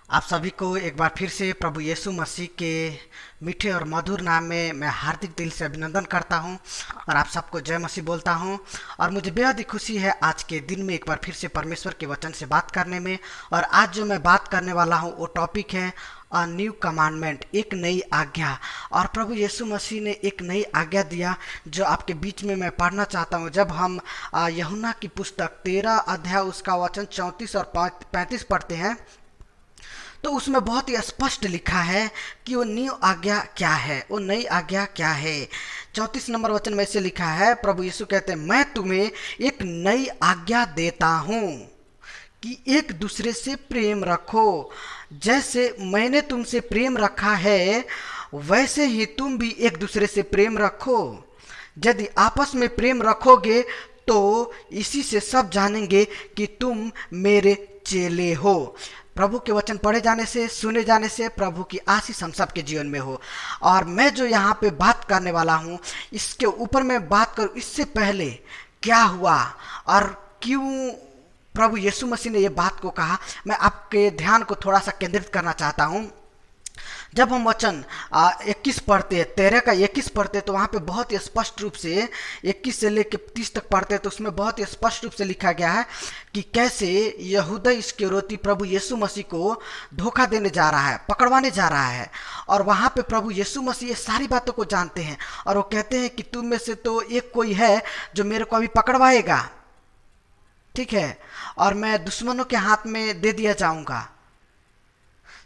आप सभी को एक बार फिर से प्रभु यीशु मसीह के मीठे और मधुर नाम में मैं हार्दिक दिल से अभिनंदन करता हूं और आप सबको जय मसीह बोलता हूं। और मुझे बेहद ही खुशी है आज के दिन में एक बार फिर से परमेश्वर के वचन से बात करने में। और आज जो मैं बात करने वाला हूं वो टॉपिक है अ न्यू कमांडमेंट, एक नई आज्ञा। और प्रभु यीशु मसीह ने एक नई आज्ञा दिया जो आपके बीच में मैं पढ़ना चाहता हूं। जब हम यूहन्ना की पुस्तक 13 अध्याय उसका वचन 34 और 35 पढ़ते हैं तो उसमें बहुत ही स्पष्ट लिखा है कि वो न्यू आज्ञा क्या है, वो नई आज्ञा क्या है। 34 नंबर वचन में से लिखा है, प्रभु यीशु कहते हैं, मैं तुम्हें एक नई आज्ञा देता हूँ कि एक दूसरे से प्रेम रखो। जैसे मैंने तुमसे प्रेम रखा है वैसे ही तुम भी एक दूसरे से प्रेम रखो। यदि आपस में प्रेम रखोगे तो इसी से सब जानेंगे कि तुम मेरे चेले हो। प्रभु के वचन पढ़े जाने से, सुने जाने से प्रभु की आशीष हम सबके जीवन में हो। और मैं जो यहाँ पे बात करने वाला हूँ इसके ऊपर मैं बात करूँ इससे पहले क्या हुआ और क्यों प्रभु यीशु मसीह ने ये बात को कहा, मैं आपके ध्यान को थोड़ा सा केंद्रित करना चाहता हूँ। जब हम वचन 21 पढ़ते हैं, 13 का 21 पढ़ते हैं तो वहाँ पे बहुत ही स्पष्ट रूप से 21 से लेकर 30 तक पढ़ते हैं तो उसमें बहुत ही स्पष्ट रूप से लिखा गया है कि कैसे यहूदा इस्करियोती प्रभु यीशु मसीह को धोखा देने जा रहा है, पकड़वाने जा रहा है। और वहाँ पे प्रभु यीशु मसीह ये सारी बातों को जानते हैं और वो कहते हैं कि तुम में से तो एक कोई है जो मेरे को अभी पकड़वाएगा, ठीक है, और मैं दुश्मनों के हाथ में दे दिया जाऊंगा।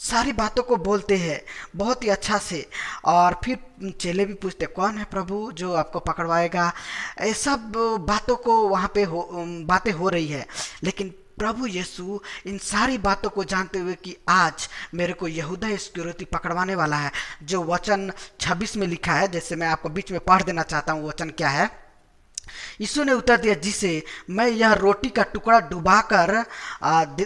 सारी बातों को बोलते हैं बहुत ही अच्छा से। और फिर चेले भी पूछते कौन है प्रभु जो आपको पकड़वाएगा। ये सब बातों को वहाँ पे बातें हो रही है, लेकिन प्रभु यीशु इन सारी बातों को जानते हुए कि आज मेरे को यहूदा इस्करियोती पकड़वाने वाला है, जो वचन 26 में लिखा है, जैसे मैं आपको बीच में पढ़ देना चाहता हूँ वचन क्या है। यीशु ने उत्तर दिया, जिसे मैं यह रोटी का टुकड़ा डुबाकर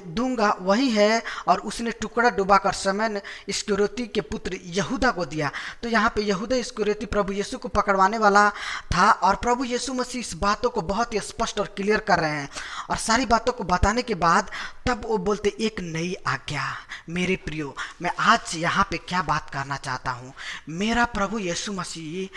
दूंगा वही है। और उसने टुकड़ा डुबाकर शमौन इस्करियोती के पुत्र यहूदा को दिया। तो यहाँ पे यहूदा इस्करियोती प्रभु यीशु को पकड़वाने वाला था और प्रभु यीशु मसीह इस बातों को बहुत ही स्पष्ट और क्लियर कर रहे हैं। और सारी बातों को बताने के बाद तब वो बोलते एक नई आज्ञा। मेरे प्रियो, मैं आज यहाँ पे क्या बात करना चाहता हूँ, मेरा प्रभु यीशु मसीह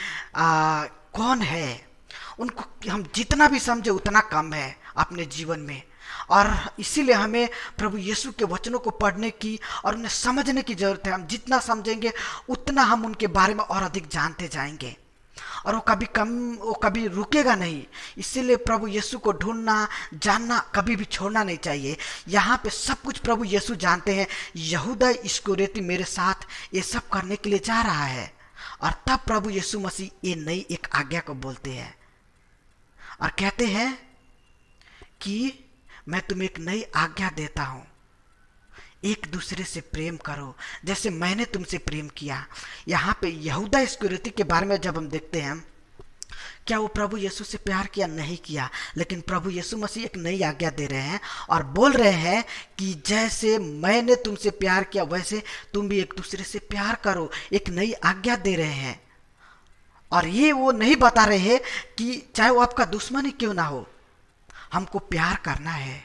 कौन है उनको हम जितना भी समझे उतना कम है अपने जीवन में। और इसीलिए हमें प्रभु यीशु के वचनों को पढ़ने की और उन्हें समझने की जरूरत है। हम जितना समझेंगे उतना हम उनके बारे में और अधिक जानते जाएंगे और वो कभी रुकेगा नहीं। इसीलिए प्रभु यीशु को ढूंढना, जानना कभी भी छोड़ना नहीं चाहिए। यहाँ पे सब कुछ प्रभु यीशु जानते हैं। यहूदा इस्करियोती मेरे साथ ये सब करने के लिए जा रहा है। और तब प्रभु यीशु मसीह ये नई एक आज्ञा को बोलते हैं और कहते हैं कि मैं तुम्हें एक नई आज्ञा देता हूं, एक दूसरे से प्रेम करो जैसे मैंने तुमसे प्रेम किया। यहाँ पे यहूदा इस्करियोती के बारे में जब हम देखते हैं, क्या वो प्रभु यीशु से प्यार किया? नहीं किया। लेकिन प्रभु यीशु मसीह एक नई आज्ञा दे रहे हैं और बोल रहे हैं कि जैसे मैंने तुमसे प्यार किया वैसे तुम भी एक दूसरे से प्यार करो। एक नई आज्ञा दे रहे हैं। और ये वो नहीं बता रहे हैं कि चाहे वो आपका दुश्मन ही क्यों ना हो, हमको प्यार करना है।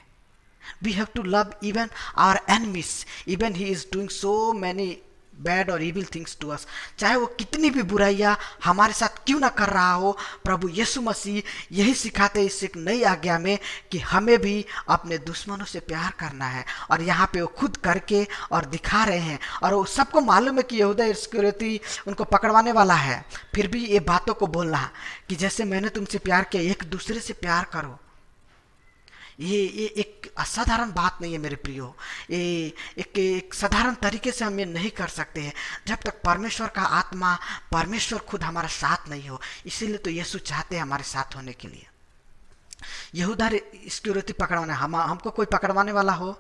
We have to love even our enemies, even he is doing so many bad और इविल थिंग्स टू अस। चाहे वो कितनी भी बुराइयां हमारे साथ क्यों ना कर रहा हो, प्रभु यीशु मसीह यही सिखाते हैं इस एक नई आज्ञा में कि हमें भी अपने दुश्मनों से प्यार करना है। और यहाँ पे वो खुद करके और दिखा रहे हैं। और वो सबको मालूम है कि यहूदा इस्करियोती उनको पकड़वाने वाला है, फिर भी ये बातों को बोलना कि जैसे मैंने तुमसे प्यार किया एक दूसरे से प्यार करो। ये एक असाधारण बात नहीं है मेरे प्रियो। ये एक साधारण तरीके से हम ये नहीं कर सकते हैं जब तक परमेश्वर का आत्मा, परमेश्वर खुद हमारा साथ नहीं हो। इसीलिए तो यीशु चाहते हैं हमारे साथ होने के लिए। यहूदा इस्करियोती पकड़वाने, हमको कोई पकड़वाने वाला हो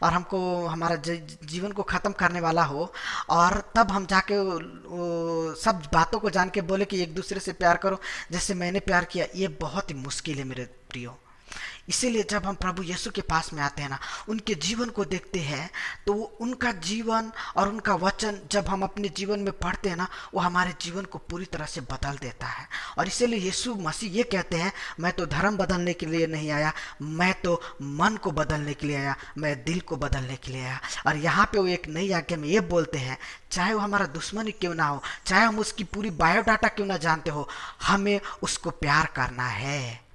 और हमको हमारा जीवन को ख़त्म करने वाला हो और तब हम जाके वो सब बातों को जान के बोले कि एक दूसरे से प्यार करो जैसे मैंने प्यार किया, ये बहुत ही मुश्किल है मेरे प्रियो। इसीलिए जब हम प्रभु यीशु के पास में आते हैं ना, उनके जीवन को देखते हैं, तो उनका जीवन और उनका वचन जब हम अपने जीवन में पढ़ते हैं ना, वो हमारे जीवन को पूरी तरह से बदल देता है। और इसीलिए यीशु मसीह ये कहते हैं, मैं तो धर्म बदलने के लिए नहीं आया, मैं तो मन को बदलने के लिए आया, मैं दिल को बदलने के लिए आया। और यहाँ पे वो एक नई आज्ञा में ये बोलते हैं, चाहे वो हमारा दुश्मन ही क्यों ना हो, चाहे हम उसकी पूरी बायोडाटा क्यों ना जानते हो, हमें उसको प्यार करना है।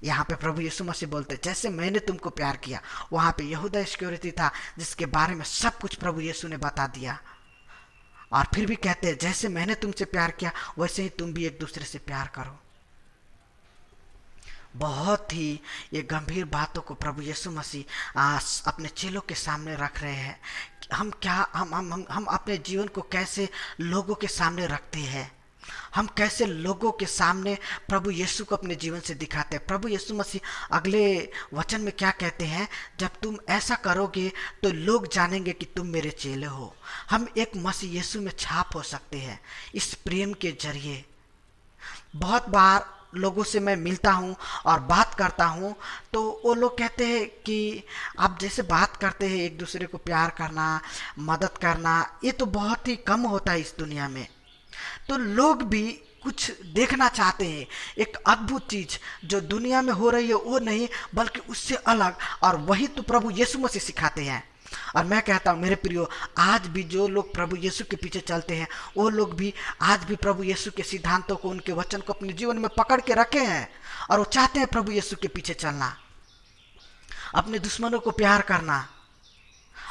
यहाँ पे प्रभु यीशु मसीह बोलते जैसे मैंने तुमको प्यार किया। वहां पे यहूदा इस्करियोती था जिसके बारे में सब कुछ प्रभु यीशु ने बता दिया, और फिर भी कहते हैं जैसे मैंने तुमसे प्यार किया वैसे ही तुम भी एक दूसरे से प्यार करो। बहुत ही ये गंभीर बातों को प्रभु यीशु मसीह अपने चेलों के सामने रख रहे हैं। हम क्या हम अपने जीवन को कैसे लोगों के सामने रखते हैं, हम कैसे लोगों के सामने प्रभु यीशु को अपने जीवन से दिखाते हैं। प्रभु यीशु मसीह अगले वचन में क्या कहते हैं, जब तुम ऐसा करोगे तो लोग जानेंगे कि तुम मेरे चेले हो। हम एक मसीह यीशु में छाप हो सकते हैं इस प्रेम के जरिए। बहुत बार लोगों से मैं मिलता हूँ और बात करता हूँ, तो वो लोग कहते हैं कि आप जैसे बात करते हैं एक दूसरे को प्यार करना, मदद करना, ये तो बहुत ही कम होता है इस दुनिया में। तो लोग भी कुछ देखना चाहते हैं, एक अद्भुत चीज जो दुनिया में हो रही है वो नहीं बल्कि उससे अलग, और वही तो प्रभु यीशु मसीह सिखाते हैं। और मैं कहता हूँ मेरे प्रियो, आज भी जो लोग प्रभु यीशु के पीछे चलते हैं वो लोग भी आज भी प्रभु यीशु के सिद्धांतों को, उनके वचन को अपने जीवन में पकड़ के रखे हैं, और वो चाहते हैं प्रभु यीशु के पीछे चलना, अपने दुश्मनों को प्यार करना।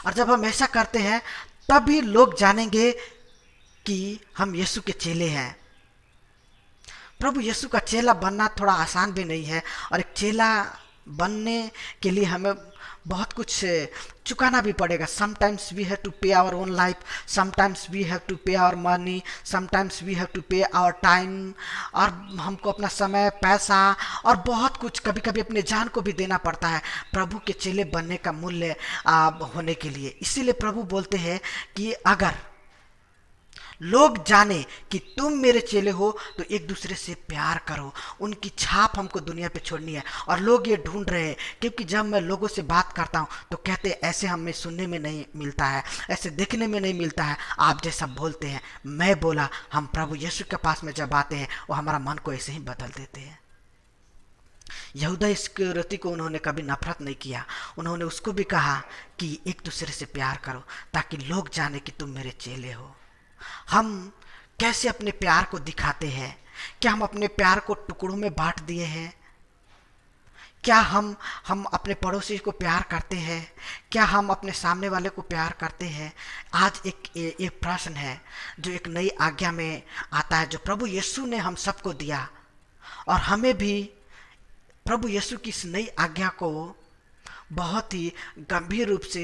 और जब हम ऐसा करते हैं तभी लोग जानेंगे कि हम यीशु के चेले हैं। प्रभु यीशु का चेला बनना थोड़ा आसान भी नहीं है, और एक चेला बनने के लिए हमें बहुत कुछ चुकाना भी पड़ेगा। Sometimes we have to pay our own life, sometimes we have to pay our money, sometimes we have to pay our time, और हमको अपना समय, पैसा और बहुत कुछ, कभी कभी अपने जान को भी देना पड़ता है प्रभु के चेले बनने का मूल्य होने के लिए। इसीलिए प्रभु बोलते हैं कि अगर लोग जाने कि तुम मेरे चेले हो तो एक दूसरे से प्यार करो। उनकी छाप हमको दुनिया पे छोड़नी है, और लोग ये ढूंढ रहे हैं, क्योंकि जब मैं लोगों से बात करता हूँ तो कहते हैं ऐसे हमें सुनने में नहीं मिलता है, ऐसे देखने में नहीं मिलता है, आप जैसा बोलते हैं। मैं बोला, हम प्रभु यीशु के पास में जब आते हैं वो हमारा मन को ऐसे ही बदल देते हैं। यहूदा इस्करियोती को उन्होंने कभी नफरत नहीं किया, उन्होंने उसको भी कहा कि एक दूसरे से प्यार करो ताकि लोग जाने कि तुम मेरे चेले हो। हम कैसे अपने प्यार को दिखाते हैं? क्या हम अपने प्यार को टुकड़ों में बांट दिए हैं? क्या हम अपने पड़ोसी को प्यार करते हैं? क्या हम अपने सामने वाले को प्यार करते हैं? आज एक प्रश्न है जो एक नई आज्ञा में आता है, जो प्रभु यीशु ने हम सबको दिया, और हमें भी प्रभु यीशु की इस नई आज्ञा को बहुत ही गंभीर रूप से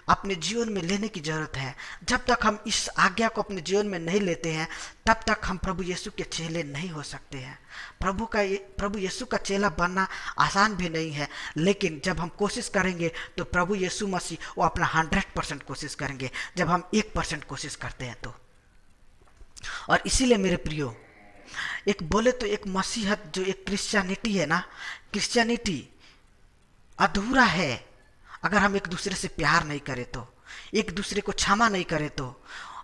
अपने जीवन में लेने की जरूरत है। जब तक हम इस आज्ञा को अपने जीवन में नहीं लेते हैं तब तक हम प्रभु यीशु के चेले नहीं हो सकते हैं। प्रभु यीशु का चेला बनना आसान भी नहीं है, लेकिन जब हम कोशिश करेंगे तो प्रभु यीशु मसीह वो अपना 100% कोशिश करेंगे जब हम 1% कोशिश करते हैं तो। और इसीलिए मेरे प्रियो, एक बोले तो एक मसीहत जो एक क्रिश्चियनिटी है ना, क्रिश्चियनिटी अधूरा है अगर हम एक दूसरे से प्यार नहीं करें तो, एक दूसरे को क्षमा नहीं करें तो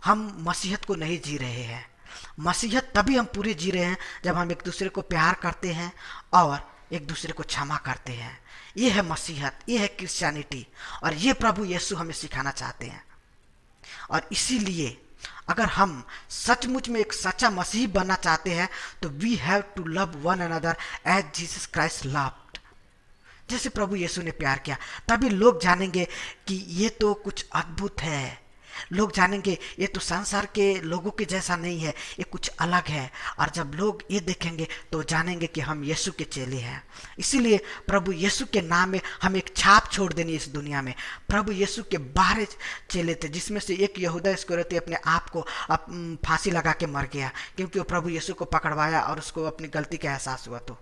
हम मसीहत को नहीं जी रहे हैं। मसीहत तभी हम पूरे जी रहे हैं जब हम एक दूसरे को प्यार करते हैं और एक दूसरे को क्षमा करते हैं। ये है मसीहत, ये है क्रिश्चियनिटी, और ये प्रभु यीशु हमें सिखाना चाहते हैं। और इसीलिए अगर हम सचमुच में एक सच्चा मसीही बनना चाहते हैं तो we have to love one another as Jesus Christ loved. जैसे प्रभु यीशु ने प्यार किया, तभी लोग जानेंगे कि ये तो कुछ अद्भुत है। लोग जानेंगे ये तो संसार के लोगों के जैसा नहीं है, ये कुछ अलग है। और जब लोग ये देखेंगे तो जानेंगे कि हम यीशु के चेले हैं। इसीलिए प्रभु यीशु के नाम में हम एक छाप छोड़ देनी इस दुनिया में। प्रभु यीशु के 12 चेले थे, जिसमें से एक यहूदा इस्करियोती अपने आप को फांसी लगा के मर गया, क्योंकि वो प्रभु यीशु को पकड़वाया और उसको अपनी गलती का एहसास हुआ। तो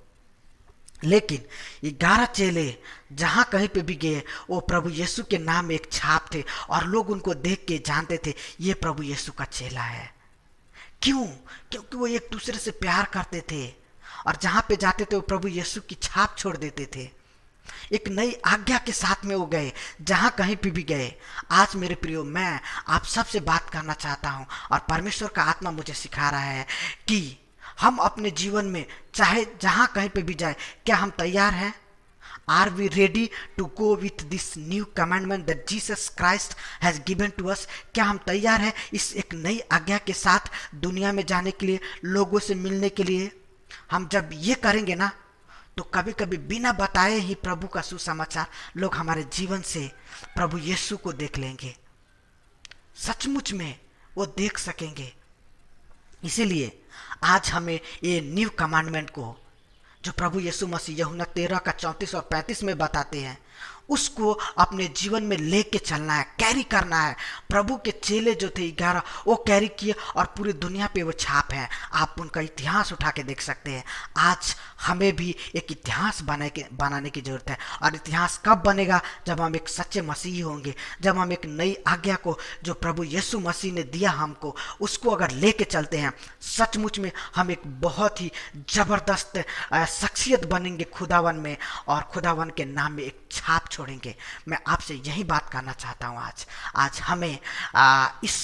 लेकिन 11 चेले जहां कहीं पे भी गए वो प्रभु यीशु के नाम में एक छाप थे, और लोग उनको देख के जानते थे ये प्रभु यीशु का चेला है। क्यों? क्योंकि वो एक दूसरे से प्यार करते थे और जहाँ पे जाते थे वो प्रभु यीशु की छाप छोड़ देते थे। एक नई आज्ञा के साथ में वो गए, जहां कहीं पे भी गए। आज मेरे प्रियो, मैं आप सबसे बात करना चाहता हूं और परमेश्वर का आत्मा मुझे सिखा रहा है कि हम अपने जीवन में चाहे जहां कहीं पे भी जाए, क्या हम तैयार हैं? Are we ready to go with this new commandment that Jesus Christ has given to us? क्या हम तैयार हैं इस एक नई आज्ञा के साथ दुनिया में जाने के लिए, लोगों से मिलने के लिए? हम जब ये करेंगे ना, तो कभी कभी बिना बताए ही प्रभु का सुसमाचार लोग हमारे जीवन से प्रभु यीशु को देख लेंगे, सचमुच में वो देख सकेंगे। इसीलिए आज हमें ये न्यू कमांडमेंट को, जो प्रभु यीशु मसीह यूहन्ना 13 का 34 और 35 में बताते हैं, उसको अपने जीवन में लेके चलना है, कैरी करना है। प्रभु के चेले जो थे 11, वो कैरी किए और पूरी दुनिया पे वो छाप है। आप उनका इतिहास उठा के देख सकते हैं। आज हमें भी एक इतिहास बनाने की जरूरत है। और इतिहास कब बनेगा? जब हम एक सच्चे मसीही होंगे, जब हम एक नई आज्ञा को जो प्रभु यीशु मसीह ने दिया हमको, उसको अगर लेके चलते हैं, सचमुच में हम एक बहुत ही जबरदस्त शख्सियत बनेंगे खुदावन में, और खुदावन के नाम में एक छाप छोड़ेंगे। मैं आपसे यही बात करना चाहता हूँ। आज हमें इस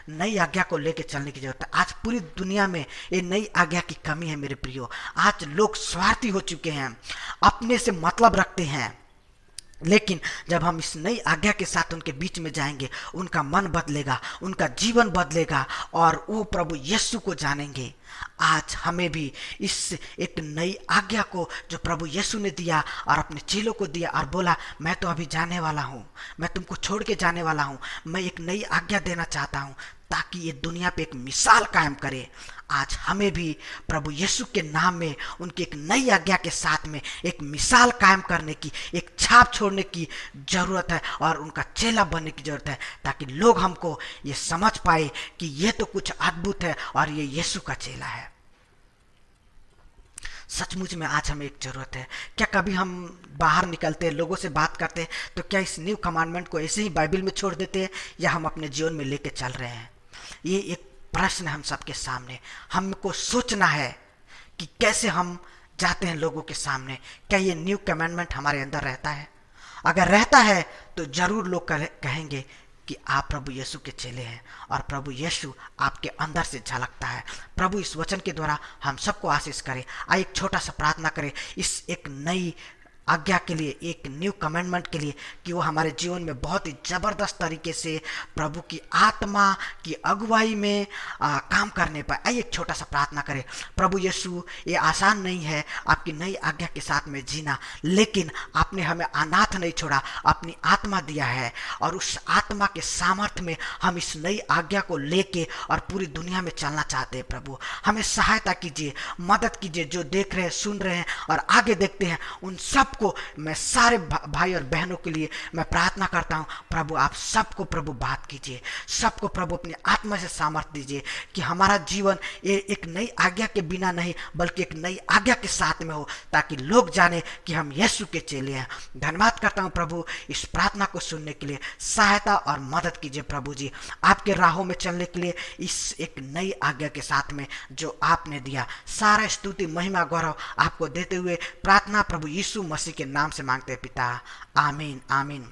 नई आज्ञा को लेकर चलने की जरूरत है। आज पूरी दुनिया में ये नई आज्ञा की कमी है मेरे प्रियो। आज लोग स्वार्थी हो चुके हैं, अपने से मतलब रखते हैं। लेकिन जब हम इस नई आज्ञा के साथ उनके बीच में जाएंगे, उनका मन बदलेगा, उनका जीवन बदलेगा और वो प्रभु यीशु को जानेंगे। आज हमें भी इस एक नई आज्ञा को जो प्रभु यीशु ने दिया और अपने चेलों को दिया और बोला, मैं तो अभी जाने वाला हूँ, मैं तुमको छोड़ के जाने वाला हूँ, मैं एक नई आज्ञा देना चाहता हूँ ताकि ये दुनिया पे एक मिसाल कायम करे। आज हमें भी प्रभु यीशु के नाम में उनकी एक नई आज्ञा के साथ में एक मिसाल कायम करने की, एक छाप छोड़ने की जरूरत है और उनका चेला बनने की जरूरत है, ताकि लोग हमको ये समझ पाए कि ये तो कुछ अद्भुत है और ये यीशु का चेला है। सचमुच में आज हमें एक जरूरत है। क्या कभी हम बाहर निकलते हैं, लोगों से बात करते हैं, तो क्या इस न्यू कमांडमेंट को ऐसे ही बाइबल में छोड़ देते हैं या हम अपने जीवन में लेके चल रहे हैं? ये एक प्रश्न है हम सबके सामने। हमको सोचना है कि कैसे हम जाते हैं लोगों के सामने। क्या ये न्यू कमांडमेंट हमारे अंदर रहता है? अगर रहता है तो जरूर लोग कहेंगे कि आप प्रभु यीशु के चेले हैं और प्रभु यीशु आपके अंदर से झलकता है। प्रभु इस वचन के द्वारा हम सबको आशीष करे। आइए एक छोटा सा प्रार्थना करें इस एक नई आज्ञा के लिए, एक न्यू कमांडमेंट के लिए, कि वो हमारे जीवन में बहुत ही ज़बरदस्त तरीके से प्रभु की आत्मा की अगुवाई में काम करने पर। आइए एक छोटा सा प्रार्थना करें। प्रभु यीशु, ये आसान नहीं है आपकी नई आज्ञा के साथ में जीना, लेकिन आपने हमें अनाथ नहीं छोड़ा, अपनी आत्मा दिया है और उस आत्मा के सामर्थ्य में हम इस नई आज्ञा को लेके और पूरी दुनिया में चलना चाहते हैं। प्रभु हमें सहायता कीजिए, मदद कीजिए। जो देख रहे हैं, सुन रहे हैं और आगे देखते हैं, उन सब को मैं सारे भाई और बहनों के लिए मैं प्रार्थना करता हूं। प्रभु आप सबको प्रभु बात कीजिए, सबको प्रभु अपनी आत्मा से सामर्थ्य दीजिए कि हमारा जीवन ये एक नई आज्ञा के बिना नहीं बल्कि एक नई आज्ञा के साथ में हो, ताकि लोग जाने कि हम यीशु के चेले हैं। धन्यवाद करता हूं प्रभु इस प्रार्थना को सुनने के लिए। सहायता और मदद कीजिए प्रभु जी, आपके राहों में चलने के लिए इस एक नई आज्ञा के साथ में जो आपने दिया। सारा स्तुति महिमा गौरव आपको देते हुए प्रार्थना प्रभु यीशु मसीह के नाम से मांगते हैं पिता, आमीन आमीन।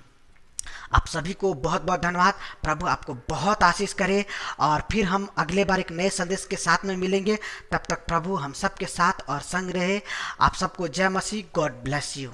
आप सभी को बहुत बहुत धन्यवाद। प्रभु आपको बहुत आशीष करे और फिर हम अगले बार एक नए संदेश के साथ में मिलेंगे। तब तक प्रभु हम सबके साथ और संग रहे। आप सबको जय मसीह। God bless you.